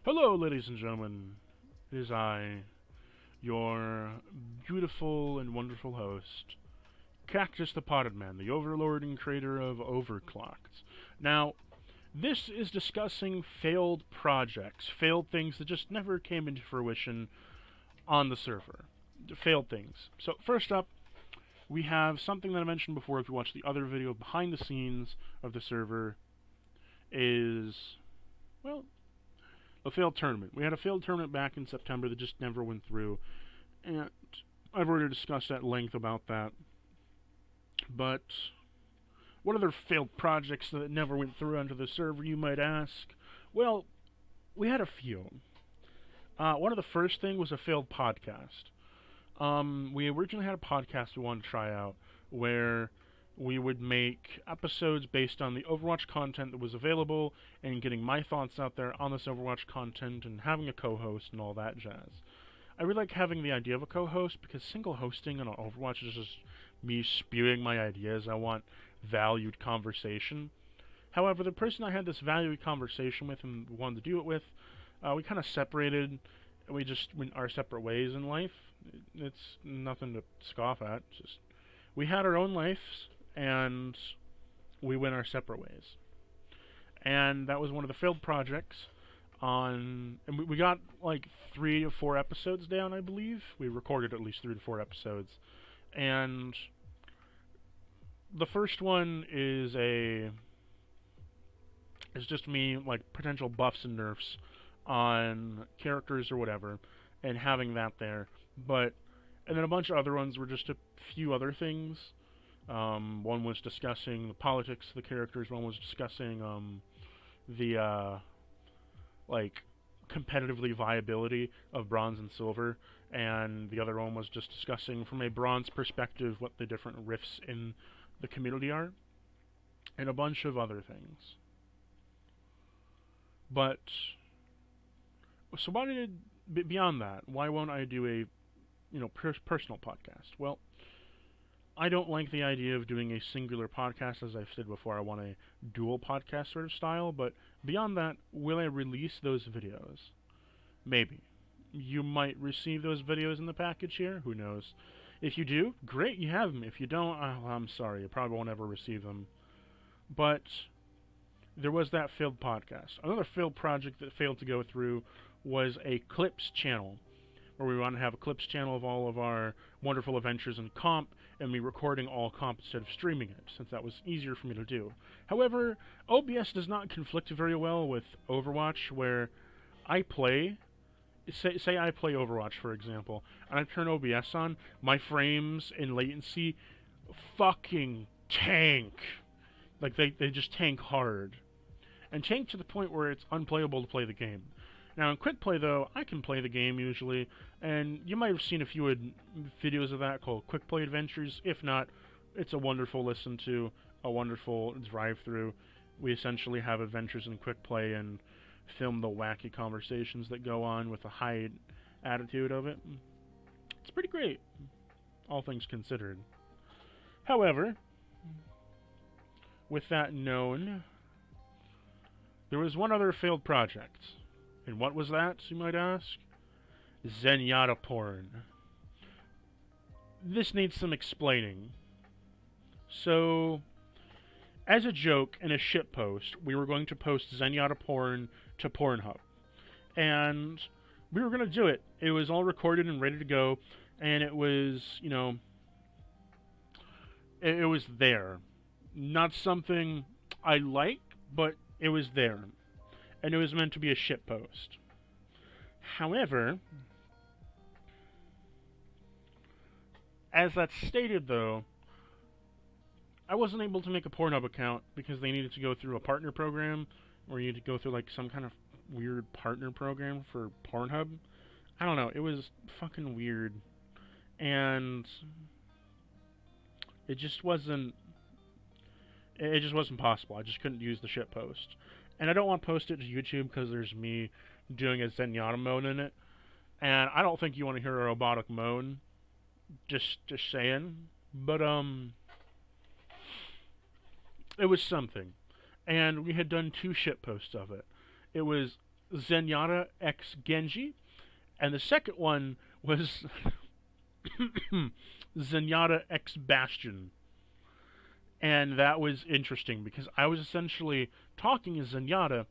Hello, ladies and gentlemen. It is I, your beautiful and wonderful host, Cactus the Potted Man, the overlord and creator of Overclocked. Now, this is discussing failed projects, failed things that just never came into fruition on the server. Failed things. So, first up, we have something that I mentioned before if you watched the other video behind the scenes of the server, is, well, a failed tournament. We had a failed tournament back in September that just never went through, and I've already discussed at length about that. But what other failed projects that never went through onto the server, you might ask? Well, we had a few. One of the first thing was a failed podcast. We originally had a podcast we wanted to try out where we would make episodes based on the Overwatch content that was available and getting my thoughts out there on this Overwatch content and having a co-host and all that jazz. I really like having the idea of a co-host because single hosting on Overwatch is just me spewing my ideas. I want valued conversation. However, the person I had this valued conversation with and wanted to do it with, we kind of separated. We just went our separate ways in life. It's nothing to scoff at. It's just we had our own lives and we went our separate ways. And that was one of the failed projects. And we got like 3 to 4 episodes down, I believe. We recorded at least 3 to 4 episodes, and the first one is just me like potential buffs and nerfs on characters or whatever, and having that there. But and then a bunch of other ones were just a few other things. One was discussing the politics of the characters. One was discussing the like competitively viability of bronze and silver, and the other one was just discussing from a bronze perspective what the different rifts in the community are, and a bunch of other things. But so why did beyond that? Why won't I do a personal podcast? Well, I don't like the idea of doing a singular podcast. As I've said before, I want a dual podcast sort of style, but beyond that, will I release those videos? Maybe. You might receive those videos in the package here, who knows. If you do, great, you have them. If you don't, I'm sorry, you probably won't ever receive them. But there was that failed podcast. Another failed project that failed to go through was a clips channel, where we want to have a clips channel of all of our wonderful adventures in comp, and me recording all comp instead of streaming it, since that was easier for me to do. However, OBS does not conflict very well with Overwatch, where I play, say I play Overwatch, for example, and I turn OBS on, my frames and latency fucking tank. Like, they just tank hard. And tank to the point where it's unplayable to play the game. Now, in quick play, though, I can play the game usually, and you might have seen a few videos of that called Quick Play Adventures. If not, it's a wonderful listen to, a wonderful drive-through. We essentially have adventures in quick play and film the wacky conversations that go on with a high attitude of it. It's pretty great, all things considered. However, with that known, there was one other failed project. And what was that, you might ask? Zenyatta porn. This needs some explaining. So, as a joke in a shitpost, we were going to post Zenyatta porn to Pornhub. And we were going to do it. It was all recorded and ready to go. And it was, it was there. Not something I like, but it was there. And it was meant to be a shitpost. However, as that's stated, though, I wasn't able to make a Pornhub account because they needed to go through a partner program, or you need to go through like some kind of weird partner program for Pornhub. I don't know. It was fucking weird, and it just wasn't. It just wasn't possible. I just couldn't use the shitpost. And I don't want to post it to YouTube because there's me doing a Zenyatta moan in it. And I don't think you want to hear a robotic moan. Just saying. But, it was something. And we had done 2 shitposts of it. It was Zenyatta X Genji, and the second one was Zenyatta X Bastion. And that was interesting because I was essentially talking as Zenyatta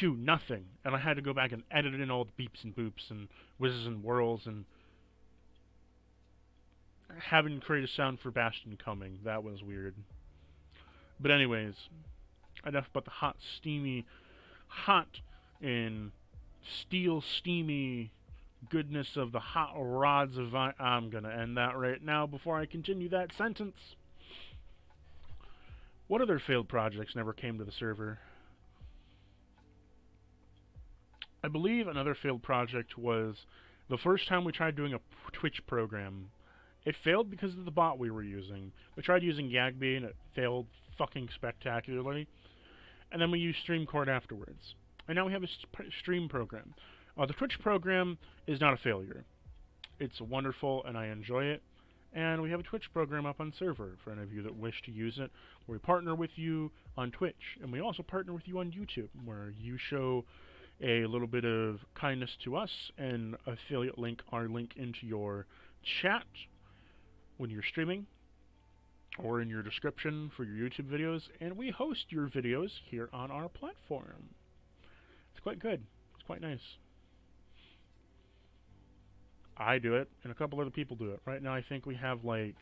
to nothing, and I had to go back and edit in all the beeps and boops and whizzes and whirls and having to create a sound for Bastion coming. That was weird. But anyways, enough about the hot and steel steamy goodness of the hot rods of I'm gonna end that right now before I continue that sentence. What other failed projects never came to the server? I believe another failed project was the first time we tried doing a Twitch program. It failed because of the bot we were using. We tried using Yagby and it failed fucking spectacularly. And then we used StreamCord afterwards. And now we have a stream program. The Twitch program is not a failure. It's wonderful and I enjoy it. And we have a Twitch program up on server for any of you that wish to use it, where we partner with you on Twitch. And we also partner with you on YouTube, where you show a little bit of kindness to us and affiliate link our link into your chat when you're streaming or in your description for your YouTube videos, and we host your videos here on our platform. It's quite good. It's quite nice. I do it, and a couple other people do it. Right now I think we have like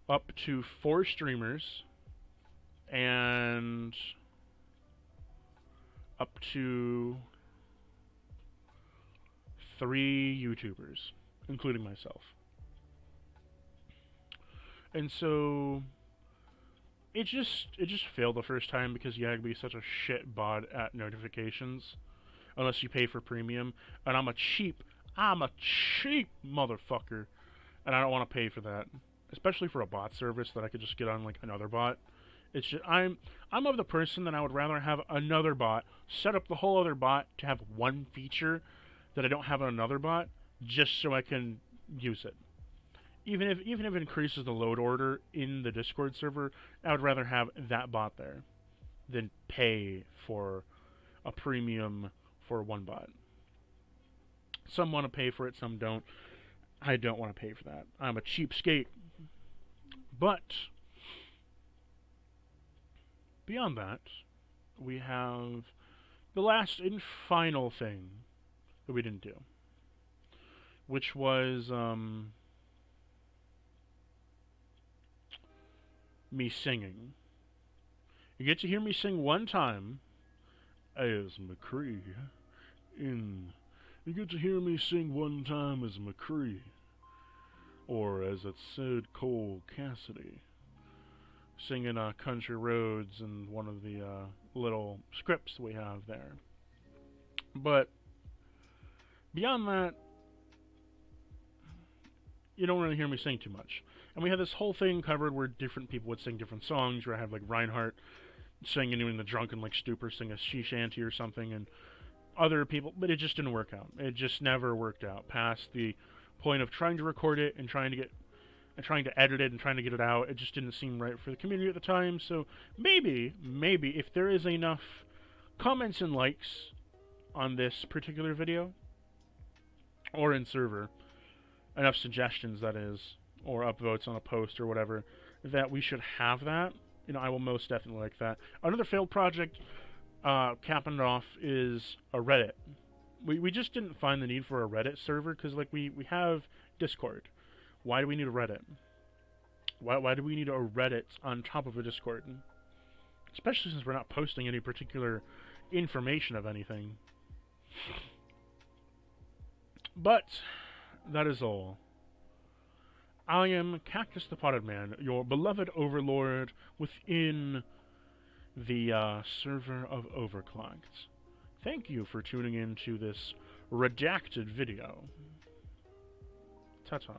up to 4 streamers and up to 3 YouTubers, including myself. And so it just failed the first time because Yagby is such a shit bot at notifications, unless you pay for premium. And I'm a cheap motherfucker, and I don't want to pay for that, especially for a bot service that I could just get on like another bot. It's just I'm of the person that I would rather have another bot, set up the whole other bot to have one feature that I don't have on another bot, just so I can use it. Even if it increases the load order in the Discord server, I would rather have that bot there than pay for a premium for one bot. Some want to pay for it, some don't. I don't want to pay for that. I'm a cheapskate. But beyond that, we have the last and final thing that we didn't do, which was me singing. You get to hear me sing one time as McCree. You get to hear me sing one time as McCree, or as it said, Cole Cassidy, singing Country Roads and one of the little scripts we have there. But beyond that, you don't really hear me sing too much. And we had this whole thing covered where different people would sing different songs, where I had like Reinhardt singing in the drunken like stupor, sing a sea shanty or something, and other people, but it just didn't work out. It just never worked out past the point of trying to record it and trying to edit it and trying to get it out. It just didn't seem right for the community at the time. So maybe if there is enough comments and likes on this particular video, or in server, enough suggestions that is, or upvotes on a post or whatever, that we should have that, you know, I will most definitely like that. Another failed project, capping it off, is a Reddit. We just didn't find the need for a Reddit server, because like we have Discord. Why do we need a Reddit? Why do we need a Reddit on top of a Discord? Especially since we're not posting any particular information of anything. But that is all. I am Cactus the Potted Man, your beloved overlord within the server of Overclocked. Thank you for tuning in to this redacted video. Ta-ta.